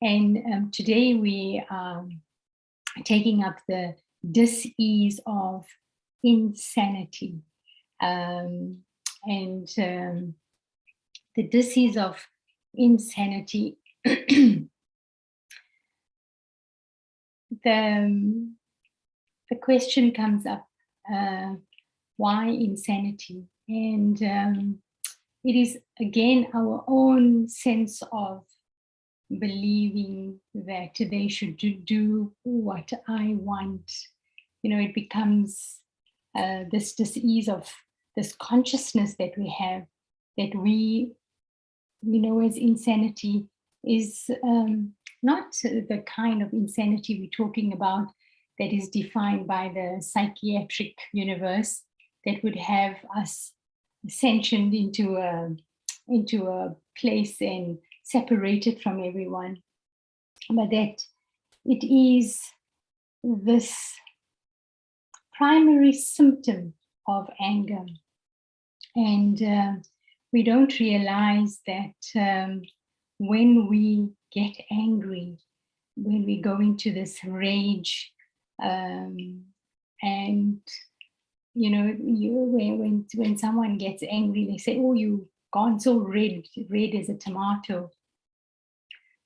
And today we are taking up the dis-ease of insanity. The dis-ease of insanity, the question comes up, why insanity? And it is again our own sense of believing that they should do what I want. It becomes this dis-ease of this consciousness that we have, that we as insanity is not the kind of insanity we're talking about that is defined by the psychiatric universe, that would have us sanctioned into a place and separated from everyone, but that it is this primary symptom of anger. And we don't realize that when we get angry, when we go into this rage, and when someone gets angry, they say, "Oh, you've gone so red as a tomato."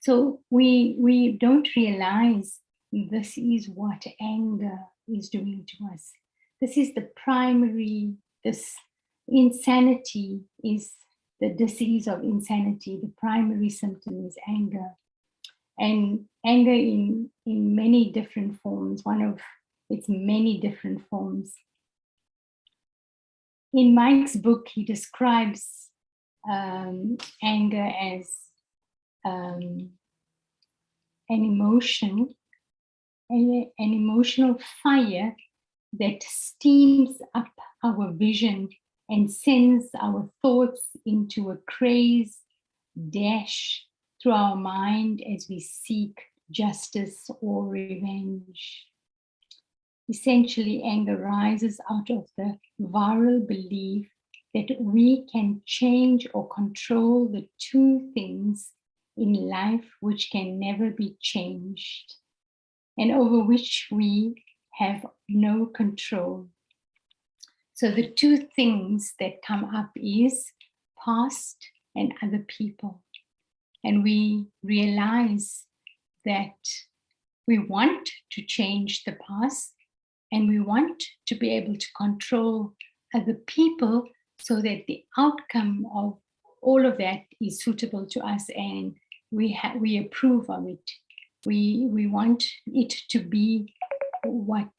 So we don't realize this is what anger is doing to us. This is the primary, this insanity is the disease of insanity. The primary symptom is anger. And anger in many different forms, one of its many different forms. In Mike's book, he describes anger as an emotion, an emotional fire that steams up our vision and sends our thoughts into a crazed dash through our mind as we seek justice or revenge. Essentially, anger rises out of the viral belief that we can change or control the two things in life which can never be changed and over which we have no control. So the two things that come up is past and other people. And we realize that we want to change the past and we want to be able to control other people so that the outcome of all of that is suitable to us and we approve of it. We want it to be what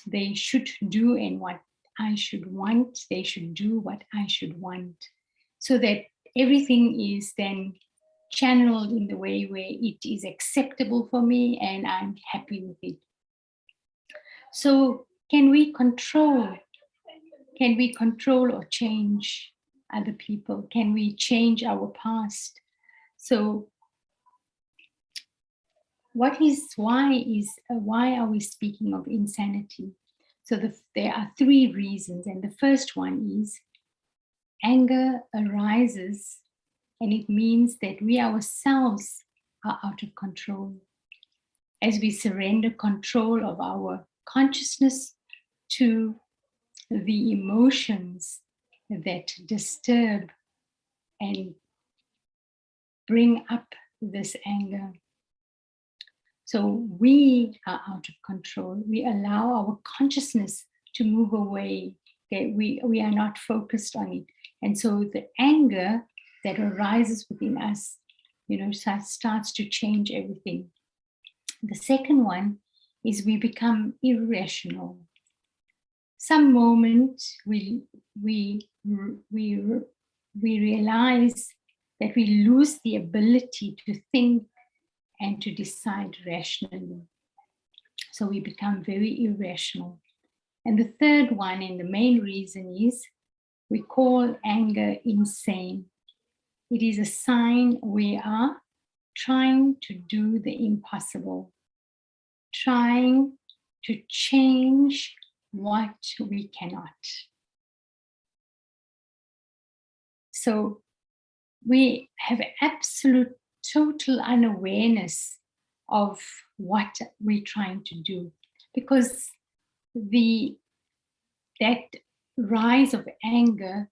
they should do and what I should want. They should do what I should want, so that everything is then channeled in the way where it is acceptable for me and I'm happy with it. So can we control or change other people? Can we change our past? So why are we speaking of insanity? So there are three reasons, and the first one is anger arises, and it means that we ourselves are out of control. As we surrender control of our consciousness to the emotions that disturb and bring up this anger. So we are out of control. We allow our consciousness to move away. Okay? We are not focused on it. And so the anger that arises within us, starts to change everything. The second one is we become irrational. Some moment we realize that we lose the ability to think and to decide rationally. So we become very irrational. And the third one, and the main reason, is we call anger insane. It is a sign we are trying to do the impossible, trying to change what we cannot. So we have absolute total unawareness of what we're trying to do, because that rise of anger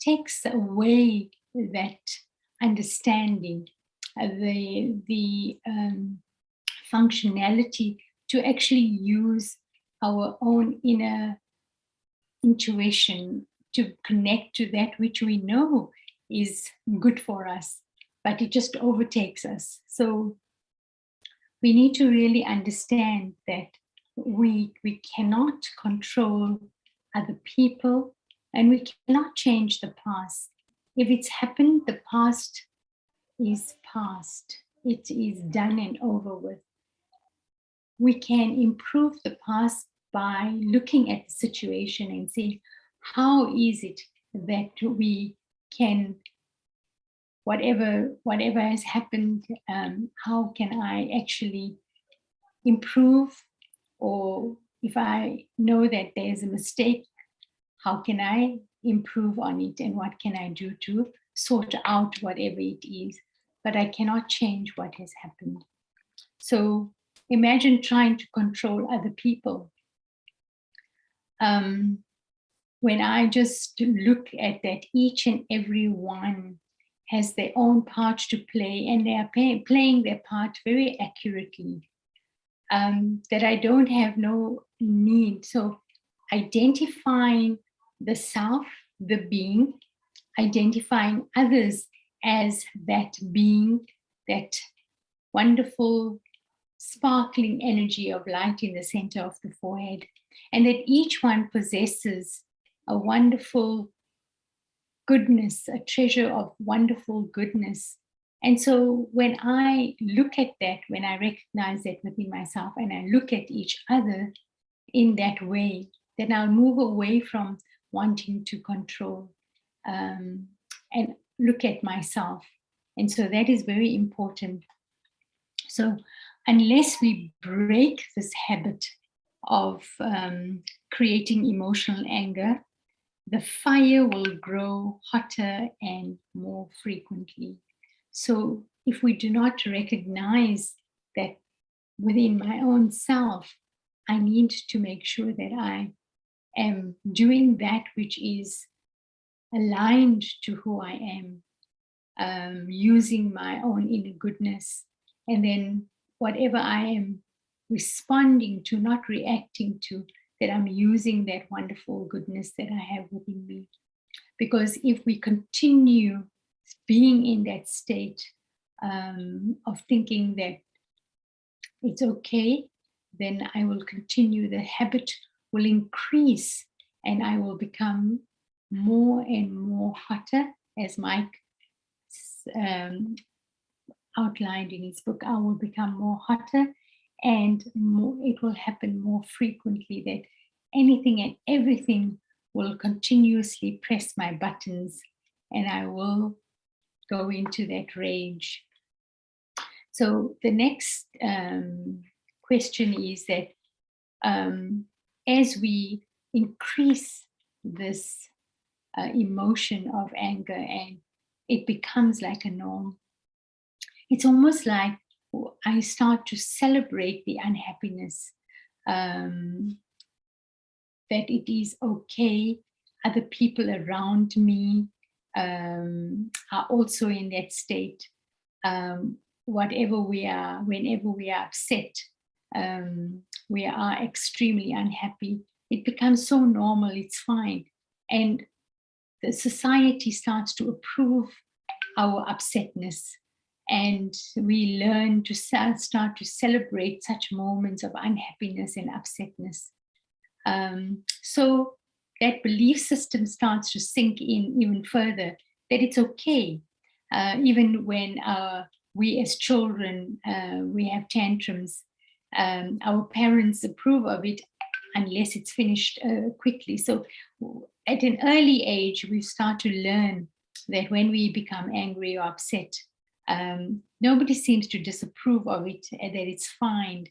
takes away that understanding, the functionality to actually use our own inner intuition to connect to that which we know is good for us, but it just overtakes us. So we need to really understand that we cannot control other people, and we cannot change the past. If it's happened, the past is past. It is done and over with. We can improve the past by looking at the situation and saying, how is it that we can, whatever has happened, how can I actually improve? Or if I know that there's a mistake, how can I improve on it, and what can I do to sort out whatever it is? But I cannot change what has happened. So imagine trying to control other people. When I just look at that, each and every one has their own part to play, and they are playing their part very accurately, that I don't have no need. So identifying the self, the being, identifying others as that being, that wonderful sparkling energy of light in the center of the forehead, and that each one possesses a wonderful goodness, a treasure of wonderful goodness. And so when I look at that, when I recognize that within myself, and I look at each other in that way, then I'll move away from wanting to control, and look at myself. And so that is very important. So unless we break this habit of creating emotional anger, the fire will grow hotter and more frequently. So if we do not recognize that within my own self, I need to make sure that I am doing that which is aligned to who I am, using my own inner goodness, and then whatever I am responding to, not reacting to, that I'm using that wonderful goodness that I have within me. Because if we continue being in that state of thinking that it's okay, then I will continue, the habit will increase, and I will become more and more hotter, as Mike outlined in his book. I will become more hotter, and more, it will happen more frequently, that anything and everything will continuously press my buttons, and I will go into that rage. So the next question is that as we increase this emotion of anger and it becomes like a norm, it's almost like I start to celebrate the unhappiness, that it is okay. Other people around me are also in that state. Whatever we are, whenever we are upset, we are extremely unhappy. It becomes so normal, it's fine. And the society starts to approve our upsetness. And we learn to start to celebrate such moments of unhappiness and upsetness. So that belief system starts to sink in even further, that it's okay. Even when we as children, we have tantrums, our parents approve of it unless it's finished quickly. So at an early age, we start to learn that when we become angry or upset, nobody seems to disapprove of it, that it's fine.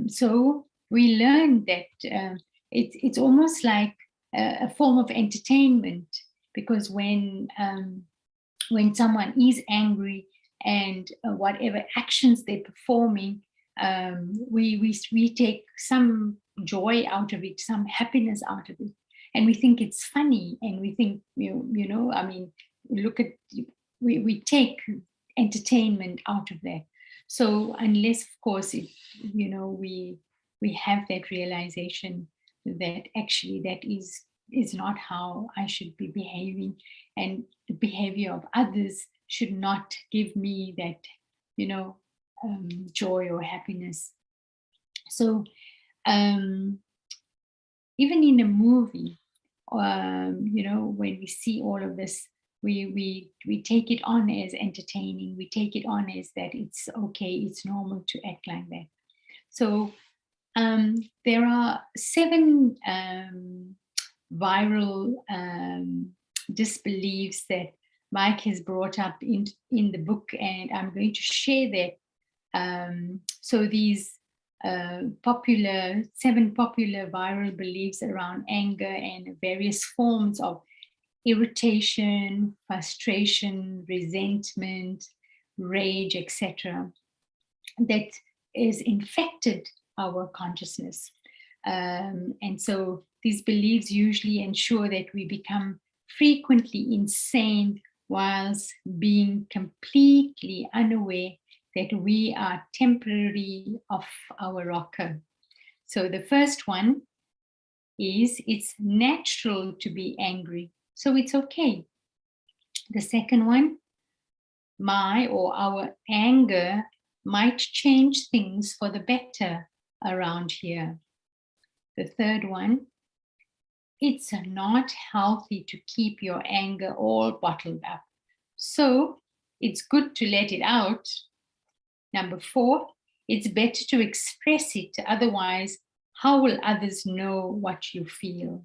So we learn that it's almost like a form of entertainment, because when when someone is angry and whatever actions they're performing, we take some joy out of it, some happiness out of it, and we think it's funny, and we think, I mean, look at, we take entertainment out of that. So unless, of course, we have that realization that actually that is not how I should be behaving, and the behavior of others should not give me that, joy or happiness. So even in a movie, when we see all of this, we take it on as entertaining. We take it on as that it's okay, it's normal to act like that. So there are 7 viral disbeliefs that Mike has brought up in the book, and I'm going to share that. So these 7 popular viral beliefs around anger and various forms of irritation, frustration, resentment, rage, etc., that is infected our consciousness. And so these beliefs usually ensure that we become frequently insane whilst being completely unaware that we are temporarily off our rocker. So the first one is, it's natural to be angry, so it's okay. The second one, my or our anger might change things for the better around here. The third one, it's not healthy to keep your anger all bottled up, so it's good to let it out. Number 4, it's better to express it, otherwise, how will others know what you feel?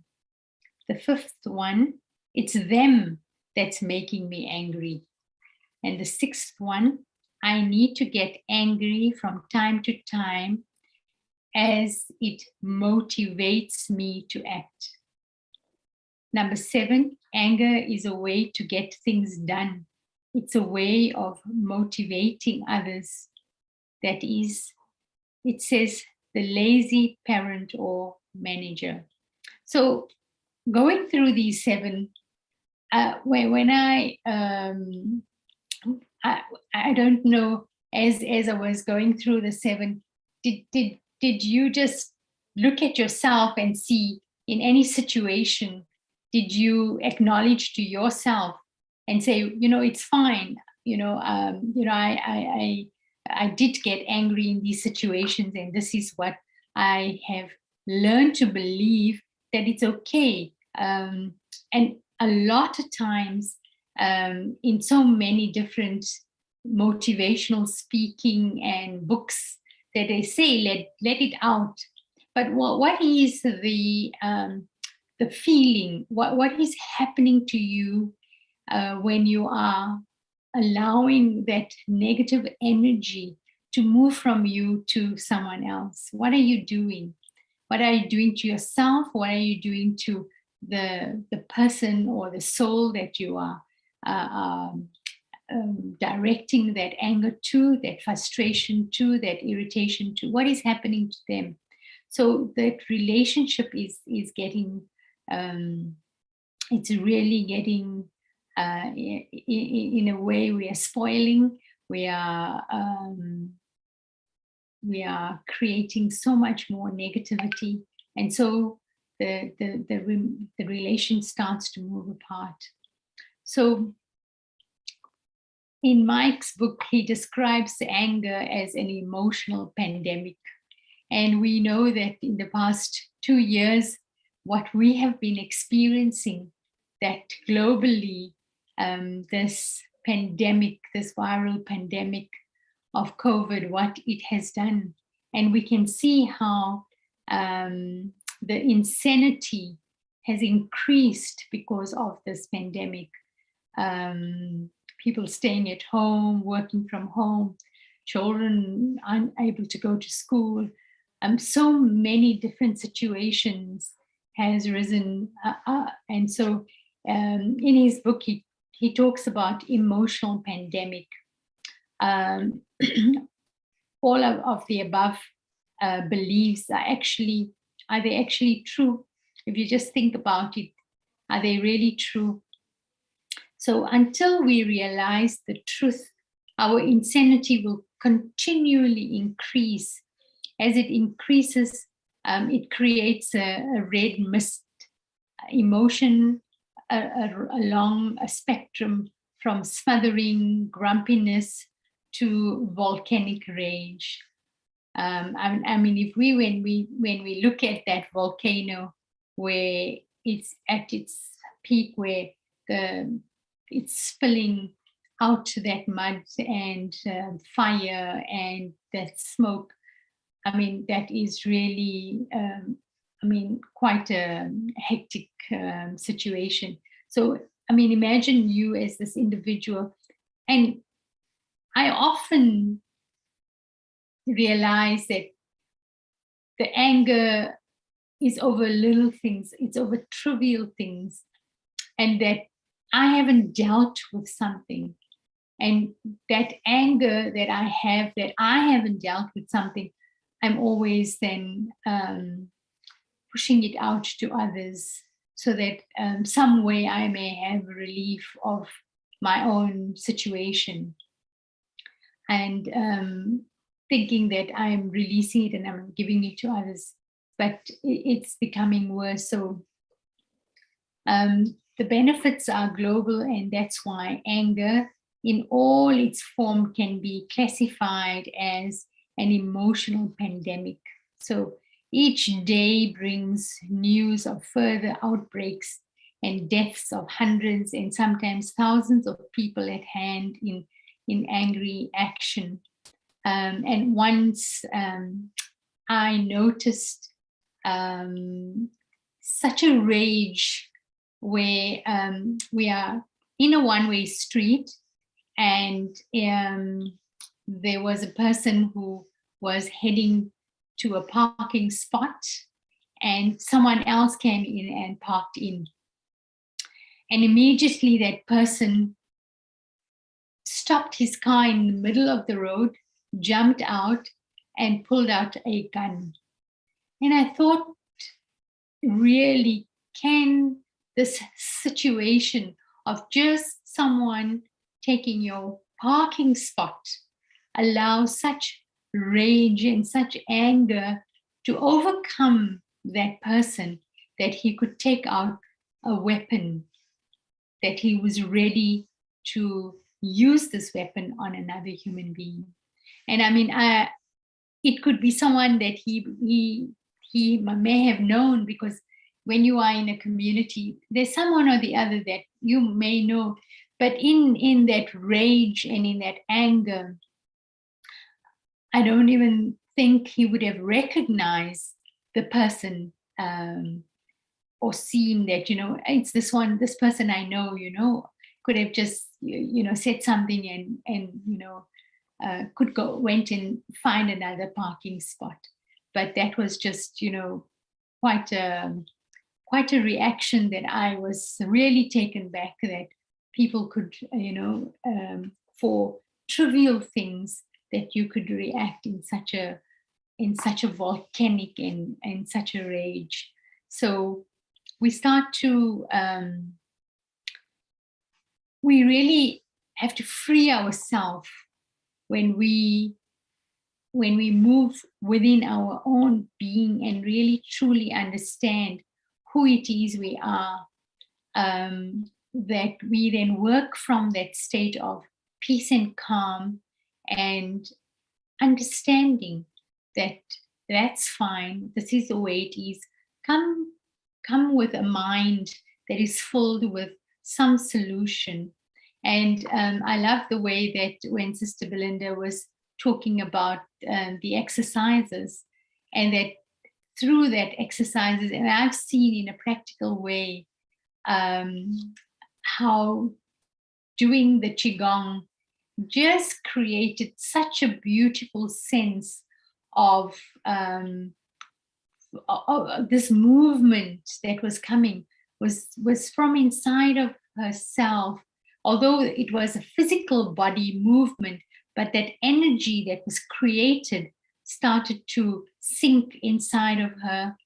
The 5th one, it's them that's making me angry. And the 6th one, I need to get angry from time to time as it motivates me to act. Number 7, anger is a way to get things done. It's a way of motivating others. That is, it says, the lazy parent or manager. So going through these 7, when I don't know, as I was going through the 7, did you just look at yourself and see, in any situation, did you acknowledge to yourself and say, it's fine, I did get angry in these situations, and this is what I have learned to believe, that it's okay. And a lot of times, in so many different motivational speaking and books, that they say, let it out. But what is the feeling? What is happening to you when you are allowing that negative energy to move from you to someone else? What are you doing? What are you doing to yourself? What are you doing to the person or the soul that you are directing that anger to, that frustration to, that irritation to? What is happening to them? So that relationship is getting, it's really getting, in a way, we are spoiling. We are creating so much more negativity, and so the relation starts to move apart. So in Mike's book, he describes anger as an emotional pandemic. And we know that in the past 2 years, what we have been experiencing, that globally, this pandemic, this viral pandemic of COVID, what it has done. And we can see how the insanity has increased because of this pandemic. People staying at home, working from home, children unable to go to school. So many different situations has risen. And so in his book, he he talks about emotional pandemic. All of the above beliefs are they actually true? If you just think about it, are they really true? So until we realize the truth, our insanity will continually increase. As it increases, it creates a red mist emotion along a spectrum from smothering grumpiness to volcanic rage. I mean, if when we look at that volcano where it's at its peak, where it's spilling out that mud and fire and that smoke, I mean, that is really, quite a hectic situation. So, I mean, imagine you as this individual. And I often realize that the anger is over little things, it's over trivial things, and that I haven't dealt with something. And that anger that I have, that I haven't dealt with something, I'm always then pushing it out to others so that some way I may have relief of my own situation. And thinking that I'm releasing it and I'm giving it to others, but it's becoming worse. So the benefits are global, and that's why anger in all its form can be classified as an emotional pandemic. So each day brings news of further outbreaks and deaths of hundreds and sometimes thousands of people at hand in angry action. And once I noticed such a rage where we are in a one-way street, and there was a person who was heading to a parking spot, and someone else came in and parked in. And immediately that person stopped his car in the middle of the road, jumped out, and pulled out a gun. And I thought, really, can this situation of just someone taking your parking spot allow such rage and such anger to overcome that person, that he could take out a weapon, that he was ready to use this weapon on another human being? And I mean, it could be someone that he may have known, because when you are in a community, there's someone or the other that you may know, but in that rage and in that anger, I don't even think he would have recognized the person or seen that, it's this person I know, could have just, said something and went and find another parking spot. But that was just, quite a reaction that I was really taken back, that people could, for trivial things, that you could react in such a volcanic and such a rage. So we start to, we really have to free ourselves when we move within our own being and really truly understand who it is we are, that we then work from that state of peace and calm and understanding that that's fine, this is the way it is. Come with a mind that is filled with some solution. And I love the way that when Sister Belinda was talking about the exercises, and that through that exercises, and I've seen in a practical way how doing the Qigong just created such a beautiful sense of this movement that was coming, was from inside of herself, although it was a physical body movement, but that energy that was created started to sink inside of her,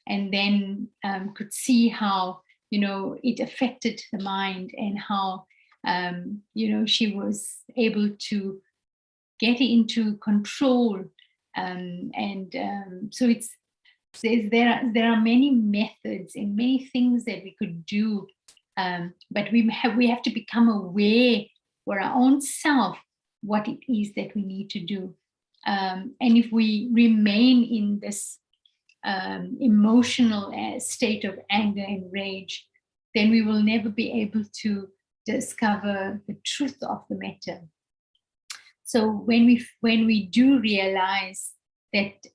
and then could see how, it affected the mind, and how, she was able to get into control. So there are many methods and many things that we could do, but we have to become aware for our own self what it is that we need to do. And if we remain in this emotional state of anger and rage, then we will never be able to discover the truth of the matter. So when we do realize that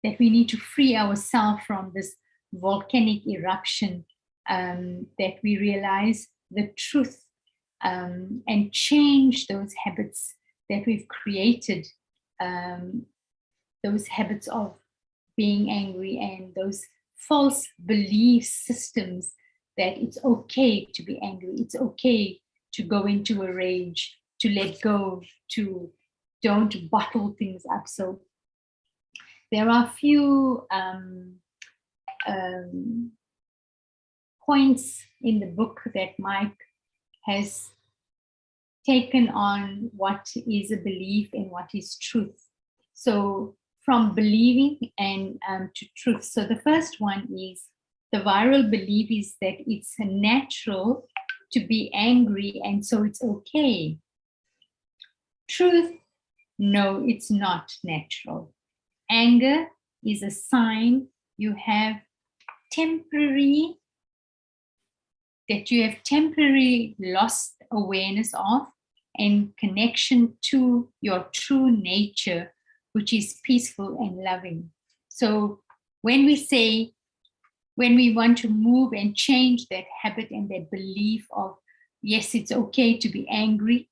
that we need to free ourselves from this volcanic eruption, that we realize the truth, and change those habits that we've created, those habits of being angry, and those false belief systems that it's okay to be angry, it's okay to go into a rage, to let go, to don't bottle things up. So there are a few points in the book that Mike has taken on what is a belief and what is truth. So from believing and to truth. So the first one is the viral belief is that it's natural to be angry, and so it's okay. Truth, no, it's not natural. Anger is a sign you have temporarily lost awareness of and connection to your true nature, which is peaceful and loving. So when we want to move and change that habit and that belief of, yes, it's okay to be angry,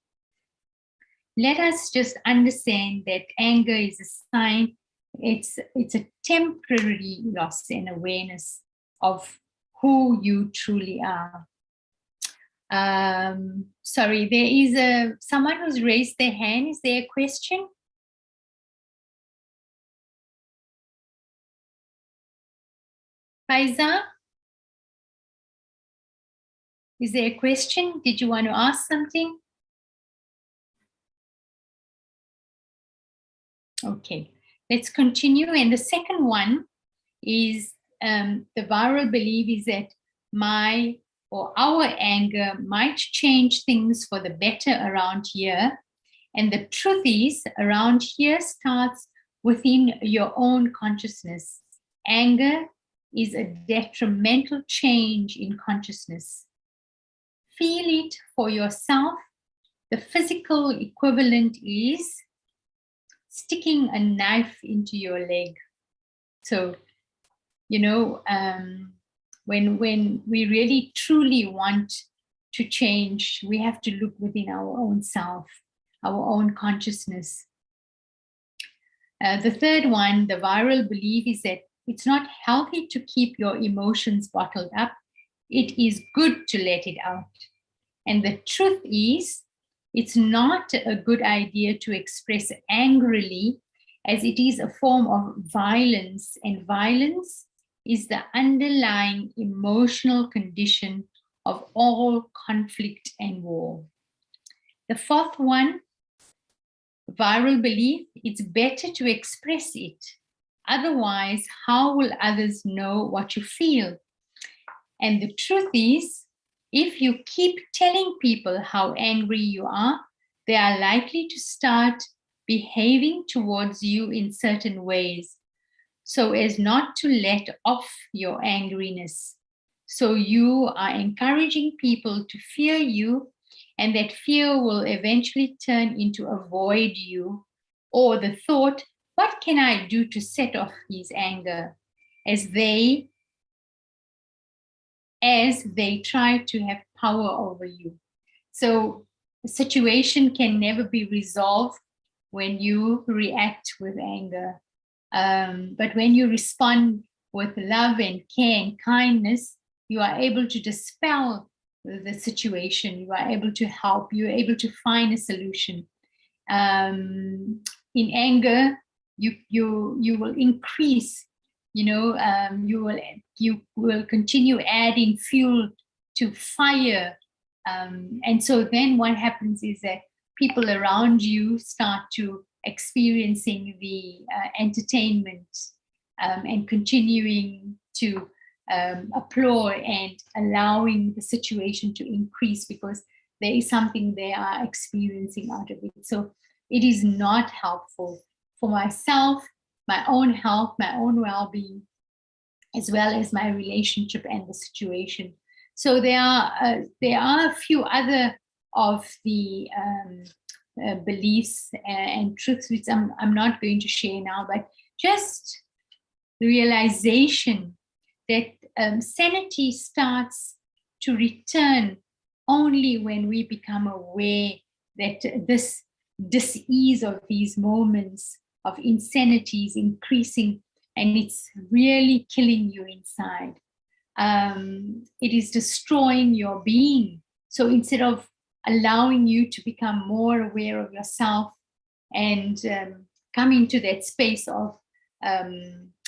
let us just understand that anger is a sign, it's a temporary loss in awareness of who you truly are. Sorry, there is someone who's raised their hand. Is there a question? Faiza? Is there a question? Did you want to ask something? Okay, let's continue. And the second one is the viral belief is that our anger might change things for the better around here. And the truth is, around here starts within your own consciousness. Anger is a detrimental change in consciousness. Feel it for yourself. The physical equivalent is sticking a knife into your leg. So, when we really truly want to change, we have to look within our own self, our own consciousness. The third one, the viral belief, is that it's not healthy to keep your emotions bottled up. It is good to let it out. And the truth is, it's not a good idea to express angrily, as it is a form of violence, and violence is the underlying emotional condition of all conflict and war. The fourth one, viral belief, it's better to express it. Otherwise, how will others know what you feel? And the truth is, if you keep telling people how angry you are, they are likely to start behaving towards you in certain ways, so as not to let off your angriness. So you are encouraging people to fear you, and that fear will eventually turn into avoid you, or the thought, what can I do to set off his anger, as they try to have power over you. So the situation can never be resolved when you react with anger. But when you respond with love and care and kindness, you are able to dispel the situation, you are able to help, you're able to find a solution. In anger, you will increase, you will continue adding fuel to fire. And so then what happens is that people around you start to experiencing the entertainment, and continuing to applaud and allowing the situation to increase, because there is something they are experiencing out of it. So it is not helpful for myself, my own health, my own well-being, as well as my relationship and the situation. So there are a few other of the beliefs and truths which I'm not going to share now, but just the realization that sanity starts to return only when we become aware that this dis-ease of these moments of insanity is increasing, and it's really killing you inside. It is destroying your being. So instead of allowing you to become more aware of yourself and come into that space of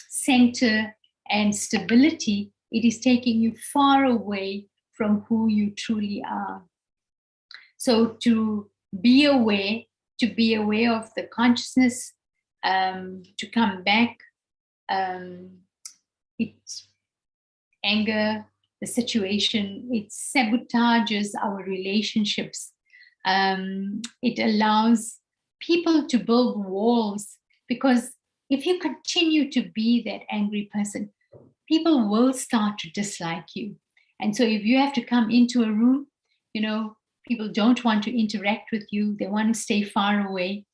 center and stability, it is taking you far away from who you truly are. So to be aware of the consciousness, to come back, it's anger, the situation, it sabotages our relationships. It allows people to build walls, because if you continue to be that angry person, people will start to dislike you. And so if you have to come into a room, people don't want to interact with you. They want to stay far away,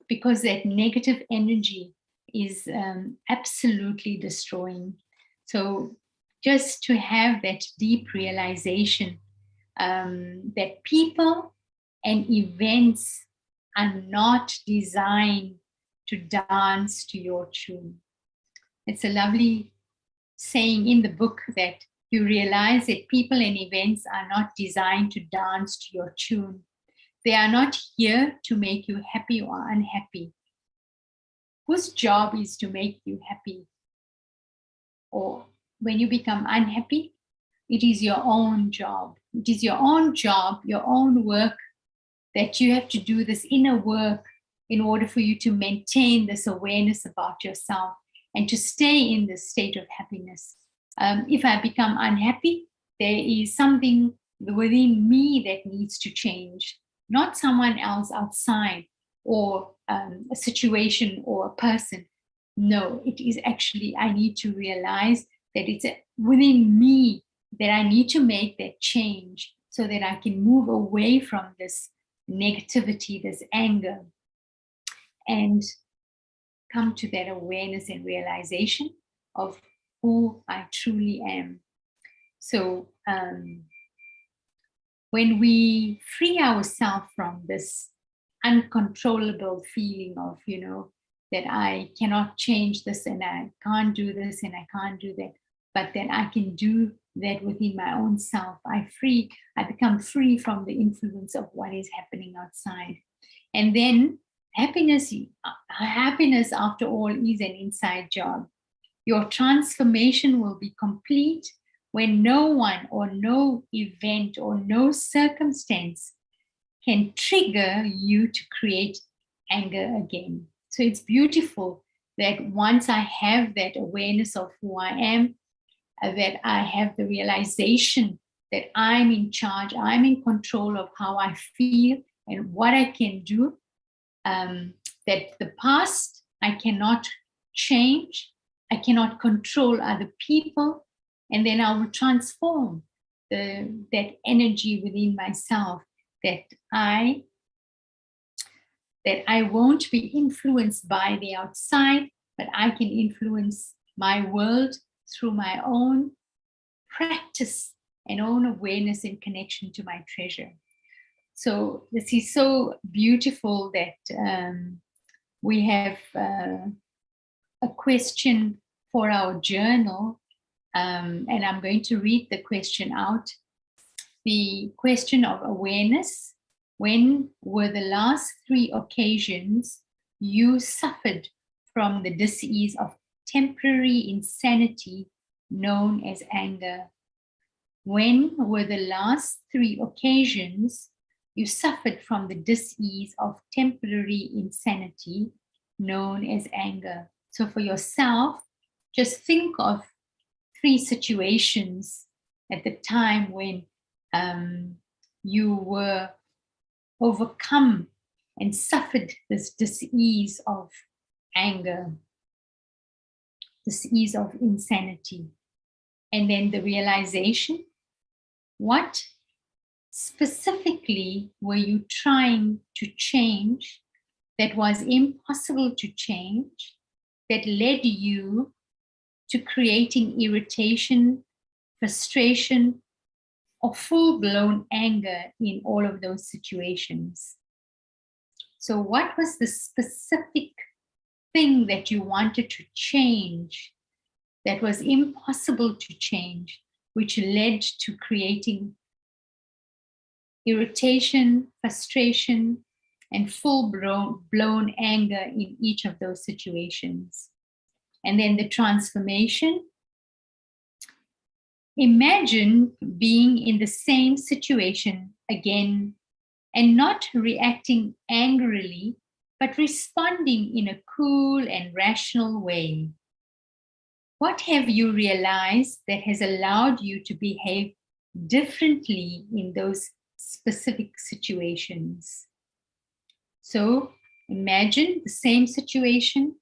because that negative energy is absolutely destroying. So just to have that deep realization that people and events are not designed to dance to your tune. It's a lovely saying in the book that you realize that people and events are not designed to dance to your tune. They are not here to make you happy or unhappy. Whose job is to make you happy? Or when you become unhappy, it is your own job. It is your own job, your own work, that you have to do this inner work in order for you to maintain this awareness about yourself and to stay in this state of happiness. If I become unhappy, there is something within me that needs to change, not someone else outside or a situation or a person. No, it is actually, I need to realize that it's within me that I need to make that change so that I can move away from this negativity, this anger, and come to that awareness and realization of who I truly am. So when we free ourselves from this uncontrollable feeling of, that I cannot change this and I can't do this and I can't do that, but that I can do that within my own self, I become free from the influence of what is happening outside. And then happiness after all is an inside job. Your transformation will be complete when no one or no event or no circumstance can trigger you to create anger again. So it's beautiful that once I have that awareness of who I am, that I have the realization that I'm in charge, I'm in control of how I feel and what I can do, that the past I cannot change, I cannot control other people, and then I will transform that energy within myself, that I won't be influenced by the outside, but I can influence my world through my own practice and own awareness and connection to my treasure. So this is so beautiful that we have a question for our journal. And I'm going to read the question out. The question of awareness: when were the last 3 occasions you suffered from the dis-ease of temporary insanity known as anger? When were the last 3 occasions you suffered from the dis-ease of temporary insanity known as anger? So for yourself, just think of 3 situations at the time when you were overcome and suffered this dis-ease of anger, dis-ease of insanity. And then the realization: what specifically were you trying to change that was impossible to change, that led you to creating irritation, frustration, or full-blown anger in all of those situations? So what was the specific thing that you wanted to change that was impossible to change, which led to creating irritation, frustration, and full-blown anger in each of those situations? And then the transformation: imagine being in the same situation again and not reacting angrily, but responding in a cool and rational way. What have you realized that has allowed you to behave differently in those specific situations? So imagine the same situation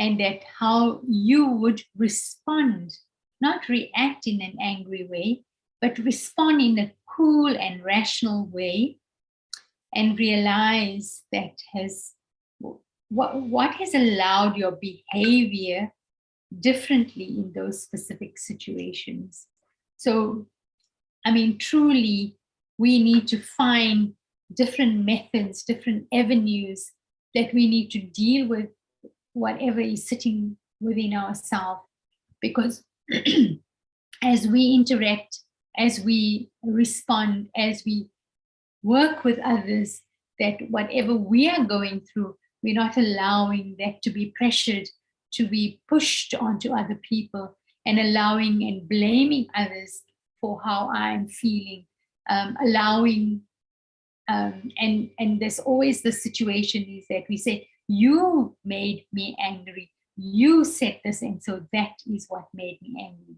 and that how you would respond, not react in an angry way, but respond in a cool and rational way, and realize that what has allowed your behavior differently in those specific situations. So, I mean, truly, we need to find different methods, different avenues that we need to deal with whatever is sitting within ourselves, because as we interact, as we respond, as we work with others, that whatever we are going through, we're not allowing that to be pressured, to be pushed onto other people, and allowing and blaming others for how I'm feeling, allowing, and there's always the situation is that we say, you made me angry, you said this, and so that is what made me angry.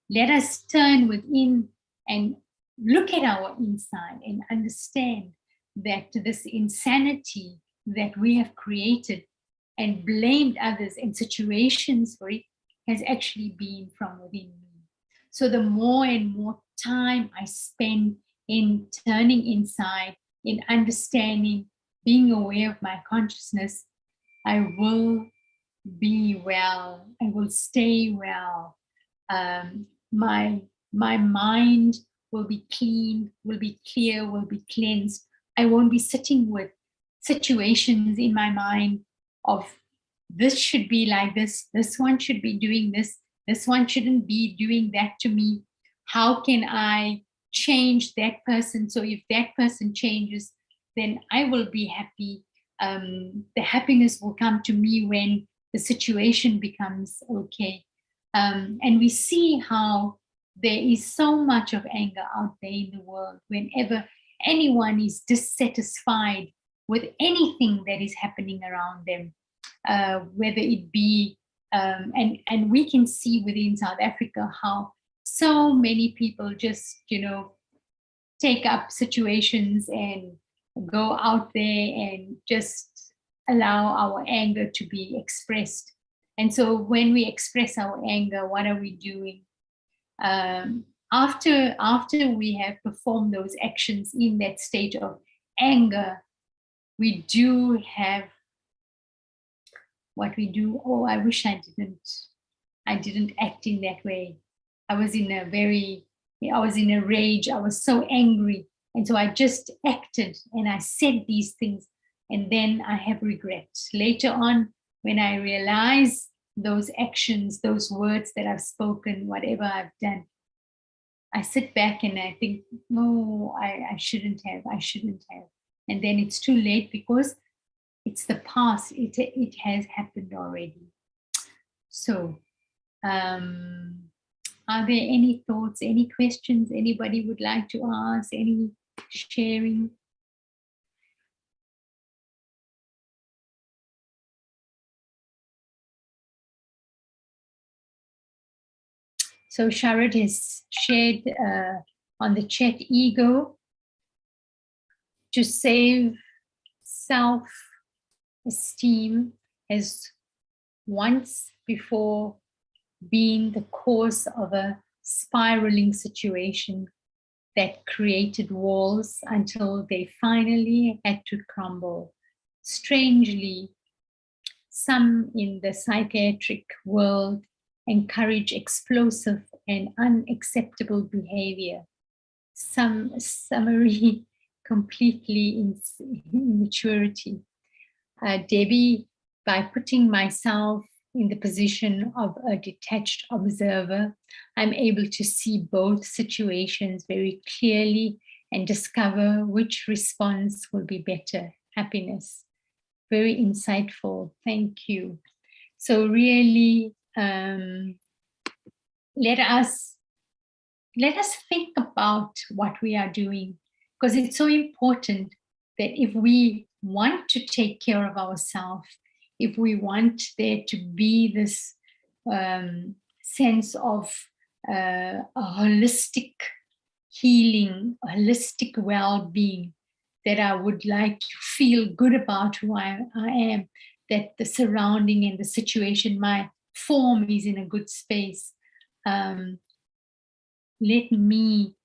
Let us turn within and look at our inside and understand that this insanity that we have created and blamed others and situations for it has actually been from within me. So the more and more time I spend in turning inside, in understanding, being aware of my consciousness, I will be well, I will stay well. My mind will be clean, will be clear, will be cleansed. I won't be sitting with situations in my mind of this should be like this one should be doing this one shouldn't be doing that to me. How can I change that person? So if that person changes, then I will be happy. The happiness will come to me when the situation becomes okay. And we see how there is so much of anger out there in the world. Whenever anyone is dissatisfied with anything that is happening around them, whether it be, and we can see within South Africa how so many people just, take up situations and go out there and just allow our anger to be expressed. And so when we express our anger, what are we doing? After we have performed those actions in that state of anger, we do have what we do. Oh, I wish I didn't act in that way. I was in a rage. I was so angry. And so I just acted and I said these things, and then I have regret. Later on, when I realize those actions, those words that I've spoken, whatever I've done, I sit back and I think, no, I shouldn't have. And then it's too late because it's the past. It has happened already. So, are there any thoughts, any questions anybody would like to ask, any sharing? So Sharad has shared on the chat, ego to save self-esteem has once before been the cause of a spiraling situation that created walls until they finally had to crumble. Strangely, some in the psychiatric world encourage explosive and unacceptable behavior. Some summary completely immaturity. Debbie, by putting myself in the position of a detached observer, I'm able to see both situations very clearly and discover which response will be better. Happiness. Very insightful. Thank you. So really, let us think about what we are doing, because it's so important that if we want to take care of ourselves, if we want there to be this sense of a holistic healing, a holistic well-being, that I would like to feel good about who I am, that the surrounding and the situation, my form is in a good space. Let me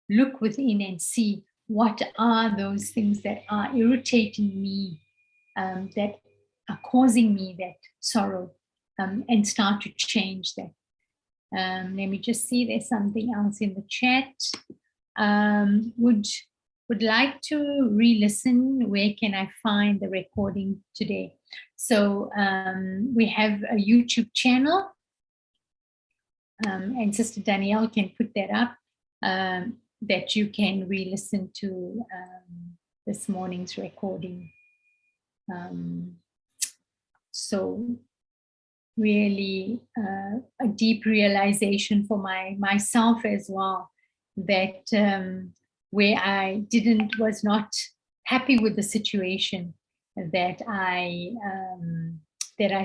look within and see what are those things that are irritating me, that are causing me that sorrow, and start to change that. Let me just see, there's something else in the chat. Would like to re-listen. Where can I find the recording today? So we have a YouTube channel, and Sister Danielle can put that up, that you can re-listen to this morning's recording. So really a deep realization for myself as well, that where I was not happy with the situation, that I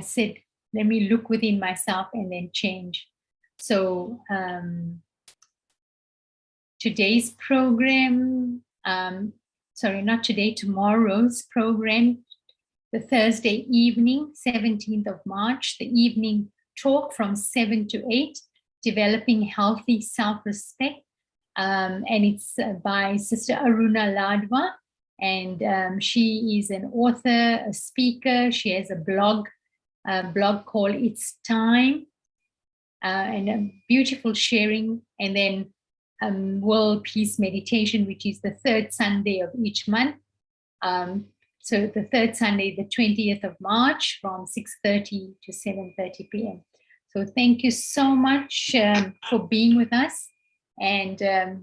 said, let me look within myself and then change. So today's program, tomorrow's program, the Thursday evening, 17th of March, the evening talk from 7 to 8, Developing Healthy Self-Respect. And it's by Sister Aruna Ladwa. And she is an author, a speaker. She has a blog called It's Time, and a beautiful sharing. And then World Peace Meditation, which is the third Sunday of each month. So the third Sunday, the 20th of March, from 6:30 to 7:30 p.m. So thank you so much for being with us, and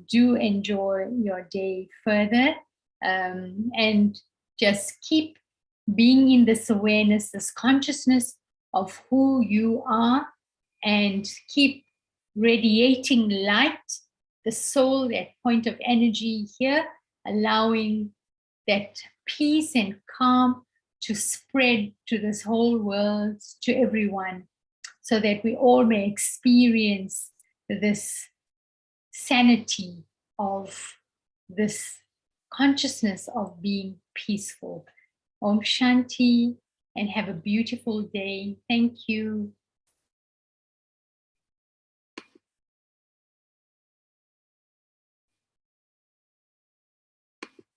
do enjoy your day further, and just keep being in this awareness, this consciousness of who you are, and keep radiating light, the soul, that point of energy here, allowing that peace and calm to spread to this whole world, to everyone, so that we all may experience this sanity of this consciousness of being peaceful. Om Shanti, and have a beautiful day. Thank you.